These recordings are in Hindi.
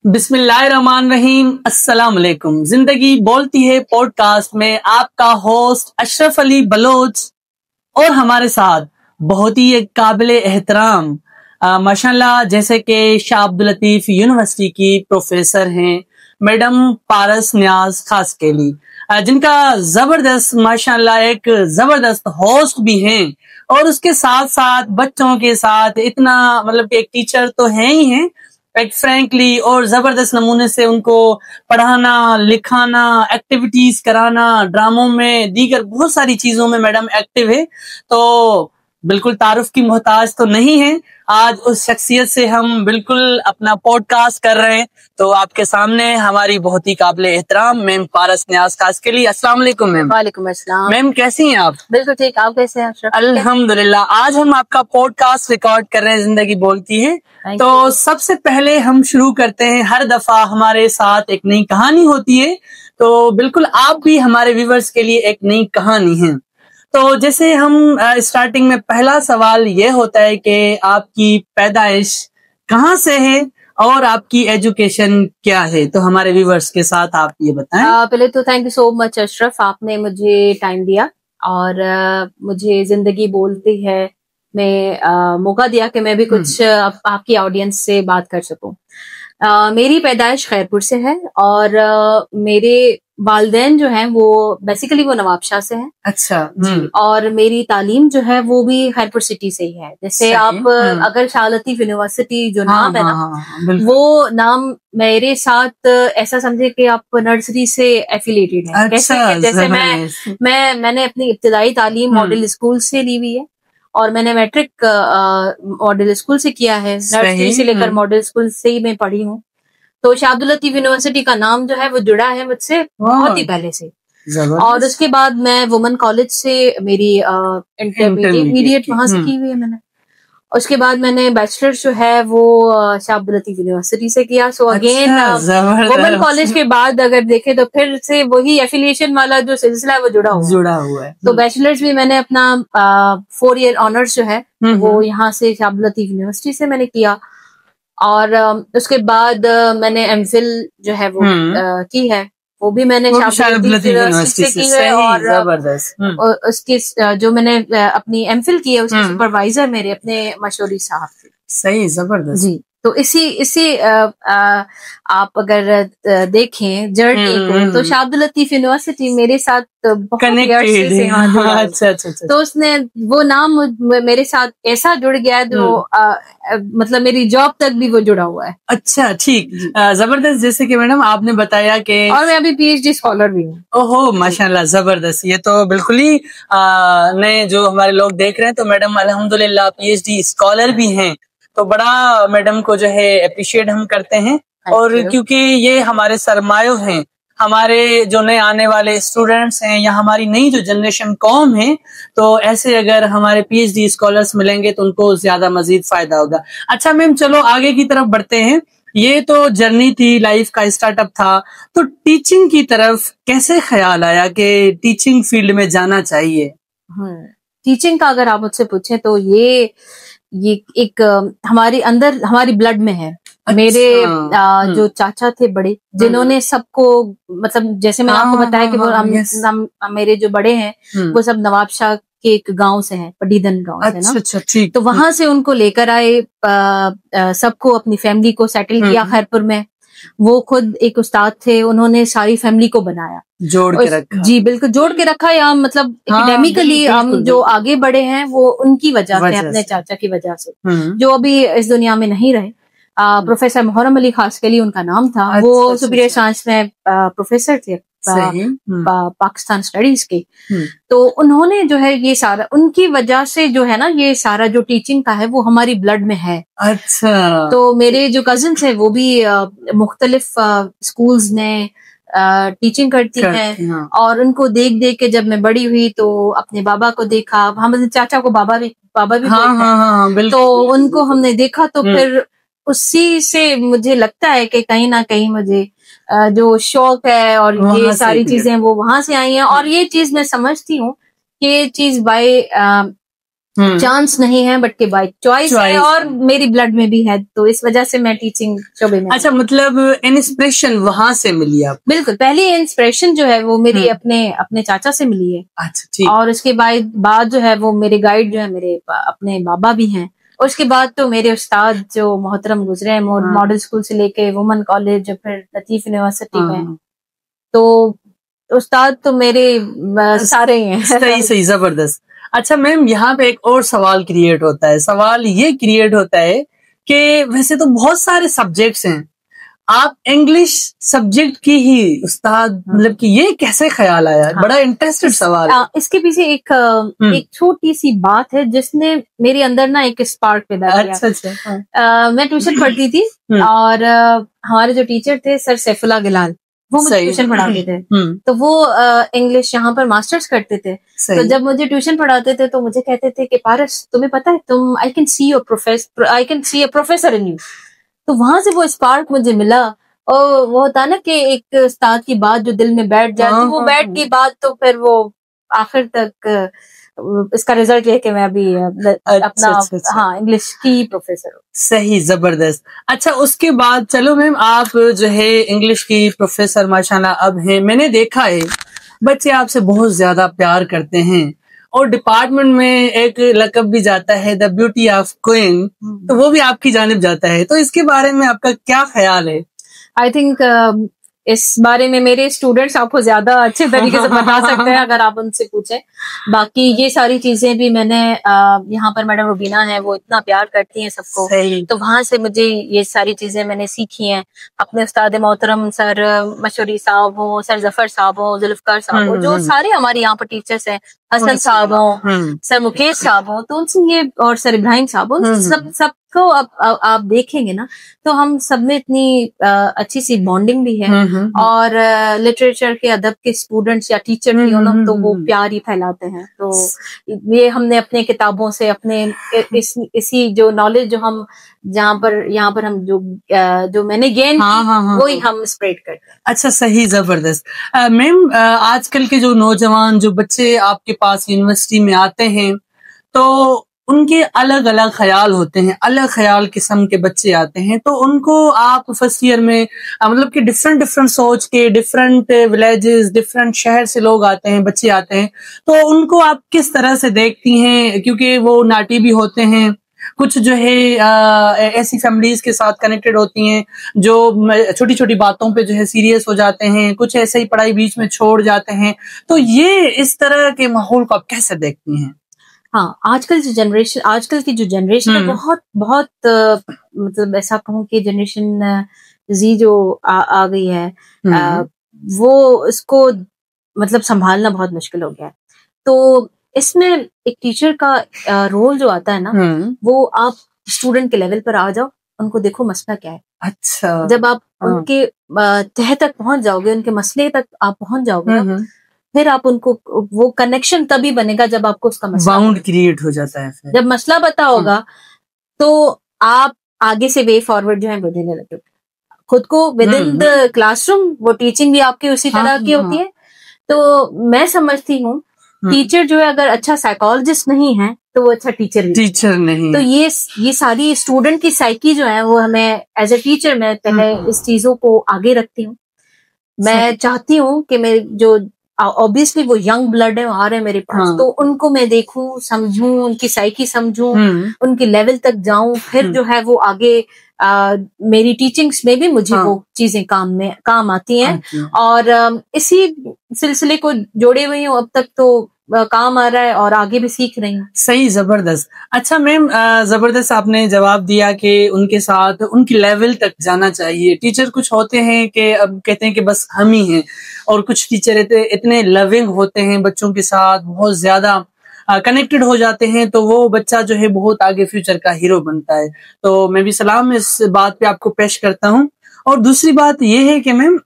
बिस्मिल्लाहिर्रहमानिर्रहीम। अस्सलाम वालेकुम। जिंदगी बोलती है पॉडकास्ट में आपका होस्ट अशरफ अली बलोच और हमारे साथ बहुत ही एक काबिल एहतराम माशाल्लाह जैसे कि शाह अब्दुल लतीफ यूनिवर्सिटी की प्रोफेसर हैं मैडम पारस न्याज खासकेली, जिनका जबरदस्त माशाल्लाह एक जबरदस्त होस्ट भी हैं और उसके साथ साथ बच्चों के साथ इतना मतलब कि एक टीचर तो हैं ही हैं, एक फ्रैंकली और जबरदस्त नमूने से उनको पढ़ाना लिखाना एक्टिविटीज कराना ड्रामों में दीगर बहुत सारी चीजों में मैडम एक्टिव है। तो बिल्कुल तारुफ की मोहताज तो नहीं है। आज उस शख्सियत से हम बिल्कुल अपना पॉडकास्ट कर रहे हैं। तो आपके सामने हमारी बहुत ही काबिल एहतराम मैम पारस न्याज खासकेली। अस्सलाम वालेकुम मैम। वालेकुम अस्सलाम। मैम कैसी हैं आप? बिल्कुल ठीक, आप कैसे हैं अशरफ? अल्हम्दुलिल्लाह। आज हम आपका पॉडकास्ट रिकॉर्ड कर रहे हैं, जिंदगी बोलती है। तो सबसे पहले हम शुरू करते हैं, हर दफा हमारे साथ एक नई कहानी होती है, तो बिल्कुल आप भी हमारे व्यूवर्स के लिए एक नई कहानी है। तो जैसे हम स्टार्टिंग में पहला सवाल ये होता है कि आपकी पैदाइश कहाँ से है और आपकी एजुकेशन क्या है, तो हमारे व्यूवर्स के साथ आप ये बताएं। पहले तो thank you so much Ashraf, आपने मुझे टाइम दिया और मुझे जिंदगी बोलती है में मौका दिया कि मैं भी कुछ आपकी ऑडियंस से बात कर सकूं। मेरी पैदाइश खैरपुर से है और मेरे वालिदैन जो हैं वो बेसिकली वो नवाबशाह से हैं। अच्छा जी। और मेरी तालीम जो है वो भी खैरपुर सिटी से ही है। जैसे आप अगर शाह लतीफ यूनिवर्सिटी जो नाम है ना, वो नाम मेरे साथ ऐसा समझे कि आप नर्सरी से एफिलिएटेड है। अच्छा, जैसे मैंने अपनी इब्तिदाई तालीम मॉडल स्कूल से ली हुई है और मैंने मैट्रिक मॉडल स्कूल से किया है। नर्सरी से लेकर मॉडल स्कूल से ही मैं पढ़ी हूँ। तो शाह अब्दुल लतीफ यूनिवर्सिटी का नाम जो है वो जुड़ा है मुझसे बहुत ही पहले से। और उसके बाद मैं वुमेन कॉलेज से मेरी इंटरमीडिएट वहां से की हुई है मैंने। उसके बाद मैंने बैचलर्स जो है वो शाह अब्दुल लतीफ यूनिवर्सिटी से किया। सो अगेन वुमेन कॉलेज के बाद अगर देखे तो फिर से वही एफिलिएशन वाला जो सिलसिला है वो जुड़ा हुआ है। तो बैचलर्स भी मैंने अपना 4 ईयर ऑनर्स जो है वो यहाँ से शाह अब्दुल लतीफ यूनिवर्सिटी से मैंने किया। और उसके बाद मैंने एमफिल जो है वो की है, वो भी मैंने शाह अब्दुल लतीफ यूनिवर्सिटी से की है। और उसकी जो मैंने अपनी एमफिल की है उसके सुपरवाइजर मेरे अपने मशहूरी साहब थे। सही, जबरदस्त जी। तो इसी आप अगर देखें जर्नी को तो शाह अब्दुल लतीफ यूनिवर्सिटी मेरे साथ बहुत कनेक्टेड है। अच्छा। तो उसने वो नाम मेरे साथ ऐसा जुड़ गया है जो मतलब मेरी जॉब तक भी वो जुड़ा हुआ है। अच्छा, ठीक, जबरदस्त। जैसे कि मैडम आपने बताया कि और मैं अभी पीएचडी स्कॉलर भी हूँ। ओहो माशाल्लाह, जबरदस्त। ये तो बिल्कुल ही नए जो हमारे लोग देख रहे हैं, तो मैडम अल्हम्दुलिल्लाह पीएचडी स्कॉलर भी हैं, तो बड़ा मैडम को जो है अप्रिशिएट हम करते हैं। और क्योंकि ये हमारे सरमायों हैं, हमारे जो नए आने वाले स्टूडेंट्स हैं या हमारी नई जो जनरेशन कौम है, तो ऐसे अगर हमारे पीएचडी स्कॉलर्स मिलेंगे तो उनको ज्यादा मजीद फायदा होगा। अच्छा मैम, चलो आगे की तरफ बढ़ते हैं। ये तो जर्नी थी, लाइफ का स्टार्टअप था, तो टीचिंग की तरफ कैसे ख्याल आया कि टीचिंग फील्ड में जाना चाहिए? टीचिंग का अगर आप मुझसे पूछें तो ये एक हमारे अंदर हमारी ब्लड में है। अच्छा। मेरे जो चाचा थे बड़े, जिन्होंने सबको मतलब जैसे मैंने आपको बताया कि वो मेरे जो बड़े हैं वो सब नवाबशाह के एक गांव से हैं, पडीदन गांव से ना। अच्छा, ठीक। तो वहां से उनको लेकर आए, सबको अपनी फैमिली को सेटल किया खैरपुर में। वो खुद एक उस्ताद थे, उन्होंने सारी फैमिली को बनाया, जोड़ के रखा। जी बिल्कुल, जोड़ के रखा। या मतलब एकेडमिकली हम जो आगे बढ़े हैं वो उनकी वजह से, अपने चाचा की वजह से, जो अभी इस दुनिया में नहीं रहे। प्रोफेसर मोहर्रम अली खासकेली उनका नाम था। वो सुपीरियर साइंस में प्रोफेसर थे पाकिस्तान स्टडीज के। तो उन्होंने जो है ये सारा, उनकी वजह से जो है ना, ये सारा जो टीचिंग का है वो हमारी ब्लड में है। अच्छा। तो मेरे जो कजिन्स हैं वो भी मुख्तलिफ स्कूल्स में टीचिंग करती हैं। और उनको देख देख के जब मैं बड़ी हुई तो अपने बाबा को देखा, हमारे चाचा को बाबा भी बिल्कुल। तो उनको हमने देखा तो फिर उसी से मुझे लगता है कि कहीं ना कहीं मुझे जो शौक है और ये सारी चीजें वो वहां से आई हैं। और ये चीज मैं समझती हूँ कि ये चीज बाय चांस नहीं है बट के बाय चॉइस है, और मेरी ब्लड में भी है, तो इस वजह से मैं टीचिंग शोबे में। अच्छा, मतलब इंस्पिरेशन वहां से मिली आप? बिल्कुल, पहली इंस्पिरेशन जो है वो मेरी अपने चाचा से मिली है। अच्छा, ठीक। और उसके बाद जो है वो मेरे गाइड जो है मेरे अपने बाबा भी हैं। उसके बाद तो मेरे उस्ताद जो मोहतरम गुजरे हैं मॉडल स्कूल से लेके वुमेन कॉलेज, फिर लतीफ यूनिवर्सिटी में, तो उस्ताद तो मेरे सारे ही हैं। सही, जबरदस्त। अच्छा मैम, यहाँ पे एक और सवाल क्रिएट होता है। सवाल ये क्रिएट होता है कि वैसे तो बहुत सारे सब्जेक्ट्स हैं, आप इंग्लिश सब्जेक्ट की ही उस्ताद, मतलब कि ये कैसे ख्याल आया? बड़ा इंटरेस्टेड सवाल। इसके पीछे एक छोटी सी बात है जिसने मेरे अंदर ना एक स्पार्क पैदा किया। अच्छा। मैं ट्यूशन पढ़ती थी और हमारे जो टीचर थे सर सैफुल्लाह गिलाल, वो मुझे ट्यूशन पढ़ाते थे। तो वो इंग्लिश यहाँ पर मास्टर्स करते थे। तो जब मुझे ट्यूशन पढ़ाते थे तो मुझे कहते थे कि पारस, तुम्हें पता है तुम I can see a professor in you. तो वहां से वो स्पार्क मुझे मिला। और वो होता है ना कि एक उस्ताद की बात जो दिल में बैठ जाए, तो वो बैठ की बात तो फिर वो आखिर तक इसका रिजल्ट है कि मैं अभी अपना इंग्लिश की प्रोफेसर हूँ। सही, जबरदस्त। अच्छा, उसके बाद चलो मैम, आप जो है इंग्लिश की प्रोफेसर माशाल्लाह अब हैं। मैंने देखा है बच्चे आपसे बहुत ज्यादा प्यार करते हैं, और डिपार्टमेंट में एक लकब भी जाता है द ब्यूटी ऑफ क्वीन, तो वो भी आपकी जानिब जाता है। तो इसके बारे में आपका क्या ख्याल है? आई थिंक इस बारे में मेरे स्टूडेंट्स आपको ज्यादा अच्छे तरीके से बता सकते हैं अगर आप उनसे पूछें। बाकी ये सारी चीजें भी मैंने यहाँ पर मैडम रुबीना है, वो इतना प्यार करती हैं सबको, तो वहां से मुझे ये सारी चीजें मैंने सीखी हैं। अपने उस्ताद मोहतरम सर मशहूरी साहब हो, सर जफर साहब हो, जुल्फकार साहब हो, जो सारे हमारे यहाँ पर टीचर्स हैं, हसन साहब हो, सर मुकेश साहब हो, तो उनसे ये, और सर इब्राहिम साहब हो, सबको आप देखेंगे ना तो हम सब में इतनी अच्छी सी बॉन्डिंग भी है। और लिटरेचर के, अदब के स्टूडेंट्स या टीचर भी हो ना, तो वो प्यार ही फैलाते हैं। तो ये हमने अपने किताबों से, अपने इसी जो नॉलेज जो हम यहाँ पर हम जो मैंने गेन की, वही हम स्प्रेड करते हैं। अच्छा, सही, जबरदस्त। मैम, आजकल के जो नौजवान, जो बच्चे आपके पास यूनिवर्सिटी में आते हैं, तो उनके अलग अलग ख्याल होते हैं, अलग ख्याल किस्म के बच्चे आते हैं। तो उनको आप फर्स्ट ईयर में मतलब कि डिफरेंट सोच के, डिफरेंट विलेजेस, डिफरेंट शहर से लोग आते हैं, बच्चे आते हैं, तो उनको आप किस तरह से देखती हैं? क्योंकि वो नाटी भी होते हैं, कुछ जो है ऐसी फैमिलीज के साथ कनेक्टेड होती हैं जो छोटी छोटी बातों पे जो है सीरियस हो जाते हैं, कुछ ऐसे ही पढ़ाई बीच में छोड़ जाते हैं। तो ये इस तरह के माहौल को आप कैसे देखती हैं? हाँ, आजकल की जो जनरेशन है, बहुत मतलब ऐसा कहूँ कि जनरेशन जी जो आ गई है, वो इसको मतलब संभालना बहुत मुश्किल हो गया है। तो इसमें एक टीचर का रोल जो आता है ना, वो आप स्टूडेंट के लेवल पर आ जाओ, उनको देखो मसला क्या है। अच्छा, जब आप उनके तह तक पहुंच जाओगे, उनके मसले तक आप पहुंच जाओगे ना, फिर आप उनको, वो कनेक्शन तभी बनेगा जब आपको उसका मसला, बाउंड क्रिएट हो जाता है। फिर जब मसला पता होगा तो आप आगे से वे फॉरवर्ड जो है वो देने लगोगे खुद को विद इन द क्लासरूम। वो टीचिंग भी आपकी उसी तरह की होती है। तो मैं समझती हूँ टीचर जो है, अगर अच्छा साइकोलॉजिस्ट नहीं है तो वो अच्छा टीचर नहीं। तो ये सारी स्टूडेंट की साइकी जो है, वो हमें एज ए टीचर मैं पहले इस चीजों को आगे रखती हूँ। मैं चाहती हूँ कि मेरे जो ऑब्वियसली वो यंग ब्लड है, वो आ रहे हैं मेरे पास, तो उनको मैं देखूं, समझूं, उनकी साइकी समझूं, उनके लेवल तक जाऊं, फिर जो है वो आगे मेरी टीचिंग्स में भी मुझे वो चीजें काम आती हैं। और इसी सिलसिले को जोड़े हुई हूँ अब तक, तो काम आ रहा है और आगे भी सीख रही हूँ। सही, जबरदस्त। अच्छा मैम, जबरदस्त आपने जवाब दिया कि उनके साथ उनकी लेवल तक जाना चाहिए। टीचर कुछ होते हैं कि अब कहते हैं कि बस हम ही हैं, और कुछ टीचर इतने लविंग होते हैं बच्चों के साथ, बहुत ज्यादा कनेक्टेड हो जाते हैं, तो वो बच्चा जो है बहुत आगे फ्यूचर का हीरो बनता है। तो मैं भी सलाम इस बात पे आपको पेश करता हूँ। और दूसरी बात ये है कि मैम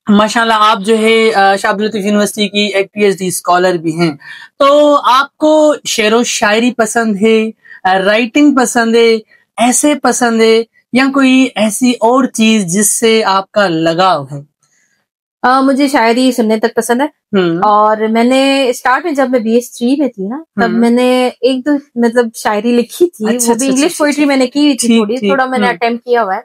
माशाल्लाह आप जो है शाह अब्दुल लतीफ यूनिवर्सिटी की एक PhD स्कॉलर भी हैं, तो आपको शेर व शायरी पसंद है, राइटिंग पसंद है, ऐसे पसंद है, या कोई ऐसी और चीज जिससे आपका लगाव है? मुझे शायरी सुनने तक पसंद है। और मैंने स्टार्ट में जब मैं BS3 में थी ना, तब मैंने एक दो मतलब शायरी लिखी थी। वो भी इंग्लिश पोइट्री मैंने की थी, थोड़ा मैंने अटेम्प्ट किया हुआ है।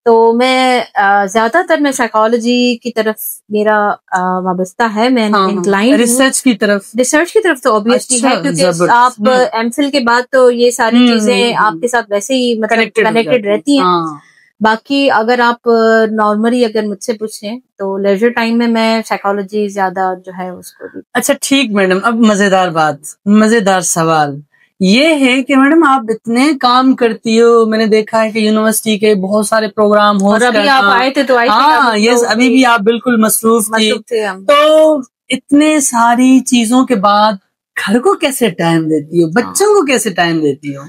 तो मैं ज्यादातर मैं साइकोलॉजी की तरफ मेरा वाबस्ता है। मैं इंक्लाइन रिसर्च की तरफ तो ऑब्वियसली है, क्योंकि आप एमफिल के बाद तो ये सारी चीजें आपके साथ वैसे ही मतलब कनेक्टेड रहती हैं। बाकी अगर आप नॉर्मली अगर मुझसे पूछें तो लेजर टाइम में मैं साइकोलॉजी ज्यादा जो है उसको भी। अच्छा ठीक मैडम, अब मजेदार सवाल ये है कि मैडम आप इतने काम करती हो, मैंने देखा है कि यूनिवर्सिटी के बहुत सारे प्रोग्राम हो, और अभी आप आए थे तो आए थे। यस, अभी भी आप बिल्कुल मसरूफ थे। तो इतने सारी चीजों के बाद घर को कैसे टाइम देती हो, बच्चों को कैसे टाइम देती हो?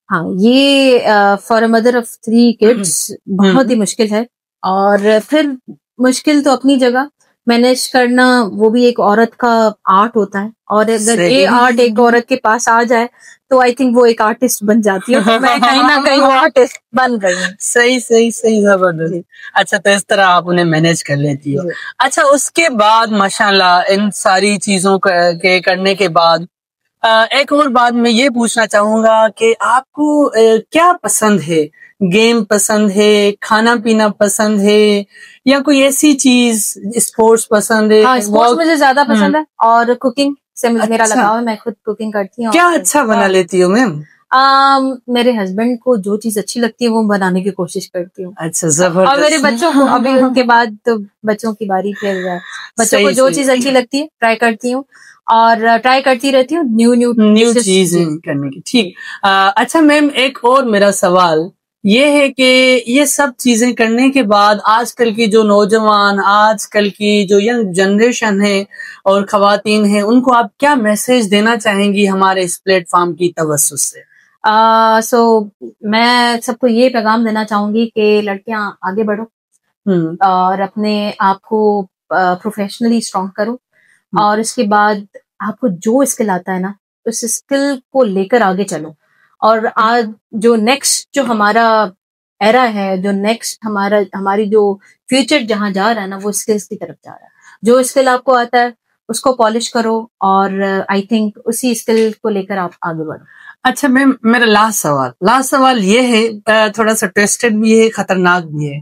हाँ, ये for a mother of 3 kids बहुत ही मुश्किल है। और फिर मुश्किल तो अपनी जगह, मैनेज करना वो भी एक औरत का आर्ट होता है। और अगर ये आर्ट एक औरत के पास आ जाए तो आई थिंक वो एक आर्टिस्ट बन जाती है। तो मैं कहीं ना कहीं वो आर्टिस्ट बन गई हूँ। सही जबरदस्त। अच्छा, तो इस तरह आप उन्हें मैनेज कर लेती हो। अच्छा, उसके बाद माशाल्लाह इन सारी चीजों के करने के बाद एक और बात मैं ये पूछना चाहूंगा कि आपको क्या पसंद है? गेम पसंद है, खाना पीना पसंद है, या कोई ऐसी चीज, स्पोर्ट्स पसंद है? हाँ, स्पोर्ट्स मुझे ज्यादा पसंद है और कुकिंग से मेरा लगाव है। मैं खुद कुकिंग करती हूँ। क्या अच्छा बना लेती हो मैम? मेरे हस्बैंड को जो चीज अच्छी लगती है वो बनाने की कोशिश करती हूँ। अच्छा, जबरदस्त। और मेरे बच्चों को अभी उनके बाद तो बच्चों की बारी, फिर बच्चों को जो चीज अच्छी लगती है ट्राई करती हूँ और ट्राई करती रहती हूँ न्यू चीज करने की। ठीक। अच्छा मैम, एक और मेरा सवाल ये है कि ये सब चीजें करने के बाद आजकल की जो नौजवान, आजकल की जो यंग जनरेशन है और खवातीन है, उनको आप क्या मैसेज देना चाहेंगी हमारे इस प्लेटफॉर्म की तवज्जो से? मैं सबको ये पैगाम देना चाहूंगी कि लड़कियां आगे बढ़ो और अपने आप को प्रोफेशनली स्ट्रॉन्ग करो। और इसके बाद आपको जो स्किल आता है ना, उस स्किल को लेकर आगे चलो। और आज जो नेक्स्ट जो हमारा एरा है, जो नेक्स्ट हमारी जो फ्यूचर जहां जा रहा है ना, वो स्किल्स की तरफ जा रहा है। जो स्किल आपको आता है उसको पॉलिश करो और आई थिंक उसी स्किल को लेकर आप आगे बढ़ो। अच्छा मैम, मेरा लास्ट सवाल ये है, थोड़ा सा ट्विस्टेड भी है, खतरनाक भी है।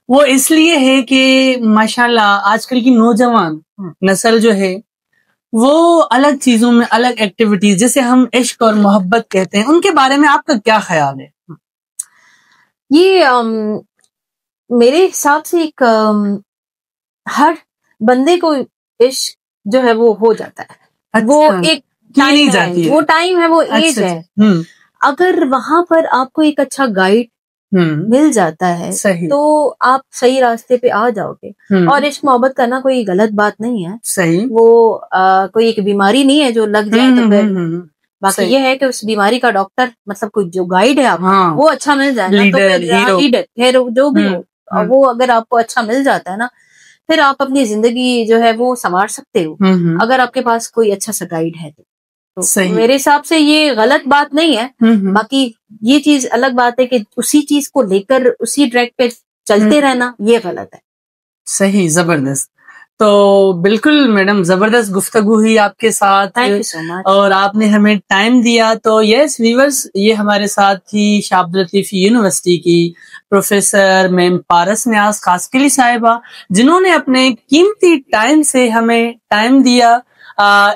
वो इसलिए है कि माशाल्लाह आजकल की नौजवान नस्ल जो है वो अलग चीजों में, अलग एक्टिविटीज, जैसे हम इश्क और मोहब्बत कहते हैं, उनके बारे में आपका क्या ख्याल है? ये मेरे हिसाब से एक हर बंदे को इश्क जो है वो हो जाता है। अच्छा, वो एक टाइम है, वो टाइम है, वो एज है। अगर वहां पर आपको एक अच्छा गाइड मिल जाता है तो आप सही रास्ते पे आ जाओगे। और इश्क मोहब्बत करना कोई गलत बात नहीं है। सही। वो कोई एक बीमारी नहीं है जो लग जाए तो फिर बाकी ये है कि उस बीमारी का डॉक्टर, मतलब कोई जो गाइड है आपको, वो अच्छा मिल जाए ना, तो लीडर जो भी हो, वो अगर आपको अच्छा मिल जाता है ना, फिर आप अपनी जिंदगी जो है वो संवार सकते हो, अगर आपके पास कोई अच्छा सा गाइड है तो मेरे हिसाब से ये गलत बात नहीं है। बाकी ये चीज अलग बात है कि उसी चीज को लेकर उसी ट्रैक पे चलते रहना, ये गलत है। सही, जबरदस्त। तो बिल्कुल मैडम, जबरदस्त गुफ्तगू हुई आपके साथ। Thank you so much. और आपने हमें टाइम दिया। तो यस व्यूअर्स, ये हमारे साथ थी शाब्द लतीफ यूनिवर्सिटी की प्रोफेसर मैम पारस न्याज खासकिली साहिबा, जिन्होंने अपने कीमती टाइम से हमें टाइम दिया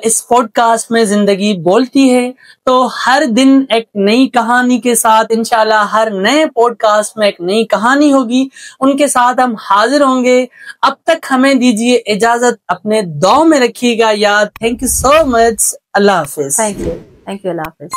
इस पॉडकास्ट में जिंदगी बोलती है। तो हर दिन एक नई कहानी के साथ, इंशाल्लाह हर नए पॉडकास्ट में एक नई कहानी होगी, उनके साथ हम हाजिर होंगे। अब तक हमें दीजिए इजाजत, अपने दुआ में रखिएगा याद। Thank you so much. Allah Hafiz. Thank you. Allah Hafiz.